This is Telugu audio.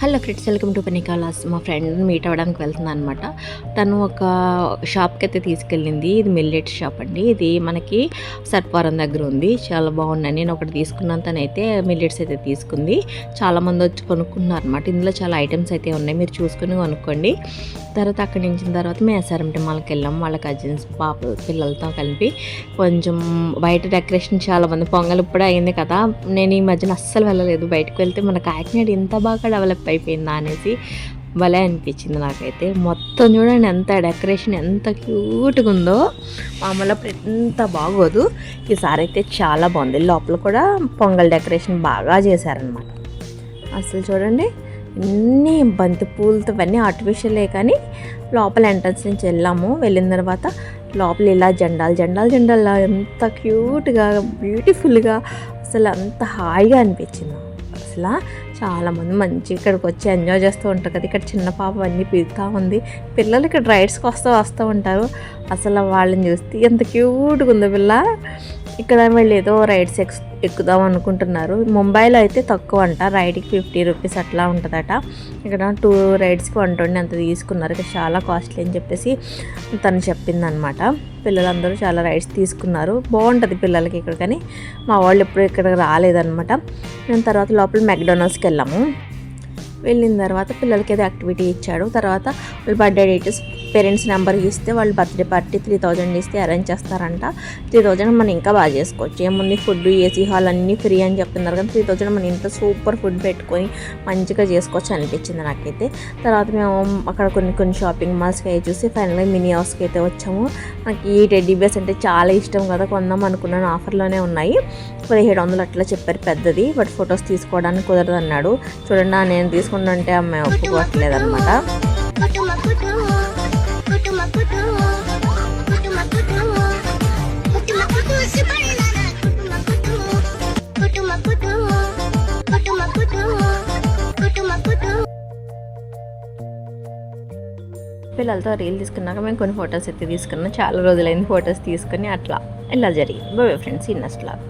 హలో ఫ్రెండ్స్, వెల్కమ్ టు పనికాలాస్. మా ఫ్రెండ్ మీట్ అవ్వడానికి వెళ్తున్నాను అనమాట. తను ఒక షాప్కి అయితే తీసుకెళ్ళింది. ఇది మిల్లెట్ షాప్ అండి. ఇది మనకి సర్పారం దగ్గర ఉంది. చాలా బాగున్నాయి. నేను ఒకటి తీసుకున్నాను, తనైతే మిల్లెట్స్ అయితే తీసుకుంది. చాలామంది వచ్చి కొనుక్కున్నారు అనమాట. ఇందులో చాలా ఐటమ్స్ అయితే ఉన్నాయి, మీరు చూసుకుని కొనుక్కోండి. తర్వాత అక్కడి నుంచి తర్వాత మేము ఎస్ఆర్ఎంటీ మాల్కి వెళ్ళాము. వాళ్ళ కజిన్స్ పిల్లలతో కలిపి కొంచెం బయట డెకరేషన్ చాలామంది, పొంగల్ ఇప్పుడే అయింది కదా, నేను ఈ మధ్యన అస్సలు వెళ్ళలేదు. బయటకు వెళ్తే మన కాకినాడ ఇంత బాగా డెవలప్ అయిపోయిందా అనేసి భలే అనిపించింది నాకైతే. మొత్తం చూడండి ఎంత డెకరేషన్, ఎంత క్యూట్గా ఉందో. మామూలు ఎంత బాగోదు, ఈసారి అయితే చాలా బాగుంది. లోపల కూడా పొంగల్ డెకరేషన్ బాగా చేశారనమాట. అసలు చూడండి అన్నీ బంతి పూలతో, ఇవన్నీ ఆర్టిఫిషియలే, కానీ లోపల ఎంట్రన్స్ నుంచి వెళ్ళిన తర్వాత లోపల ఇలా జెండాలు ఎంత క్యూట్గా బ్యూటిఫుల్గా, అసలు అంత హాయిగా అనిపించింది. అసలు చాలామంది మంచి ఇక్కడికి వచ్చి ఎంజాయ్ చేస్తూ ఉంటారు కదా. ఇక్కడ చిన్న పాప అన్నీ పిగుతూ ఉంది. పిల్లలు ఇక్కడ రైడ్స్కి వస్తూ ఉంటారు. అసలు వాళ్ళని చూస్తే ఎంత క్యూట్గా ఉందో పిల్ల. ఇక్కడ వీళ్ళు ఏదో రైడ్స్ ఎక్కుదాం అనుకుంటున్నారు. ముంబైలో అయితే తక్కువ అంట, రైడ్కి 50 రూపీస్ అట్లా ఉంటుందట. ఇక్కడ 2 రైడ్స్కి 120 అంత తీసుకున్నారు. ఇక్కడ చాలా కాస్ట్లీ అని చెప్పేసి తను చెప్పిందనమాట. పిల్లలందరూ చాలా రైడ్స్ తీసుకున్నారు. బాగుంటుంది పిల్లలకి ఇక్కడ, కానీ మా వాళ్ళు ఎప్పుడు ఇక్కడికి రాలేదనమాట. మేము తర్వాత లోపల మెక్డొనాల్డ్స్కి వెళ్ళిన తర్వాత పిల్లలకి ఏదో యాక్టివిటీ ఇచ్చాడు. తర్వాత వాళ్ళు బర్త్డే డేట్స్ పేరెంట్స్ నెంబర్ ఇస్తే వాళ్ళు బర్త్డే పార్టీ 3000 ఇస్తే అరేంజ్ చేస్తారంట. 3000 మనం ఇంకా బాగా చేసుకోవచ్చు. ఏముంది, ఫుడ్, ఏసీ హాల్ అన్నీ ఫ్రీ అని చెప్తున్నారు, కానీ 3000 మనం ఇంత సూపర్ ఫుడ్ పెట్టుకొని మంచిగా చేసుకోవచ్చు అనిపించింది నాకైతే. తర్వాత మేము అక్కడ కొన్ని షాపింగ్ మాల్స్కి అవి చూసి ఫైనల్గా మినీ హౌస్కి అయితే వచ్చాము. నాకు ఈ టెడ్డీ బేర్స్ అంటే చాలా ఇష్టం కదా, కొందాం అనుకున్నాను. ఆఫర్లోనే ఉన్నాయి, 1700 అట్లా చెప్పారు పెద్దది. బట్ ఫొటోస్ తీసుకోవడానికి కుదరదు అన్నాడు. చూడండి, నేను తీసుకుంటుంటే అమ్మాయి ఒప్పుకోవట్లేదు అనమాట. పిల్లలతో రీల్ తీసుకున్నాక మేము కొన్ని ఫొటోస్ అయితే తీసుకున్నాం. చాలా రోజులైంది ఫొటోస్ తీసుకుని, అట్లా ఇలా జరిగింది. బాయ్ ఫ్రెండ్స్, ఈ నెక్స్ట్ లాగ్.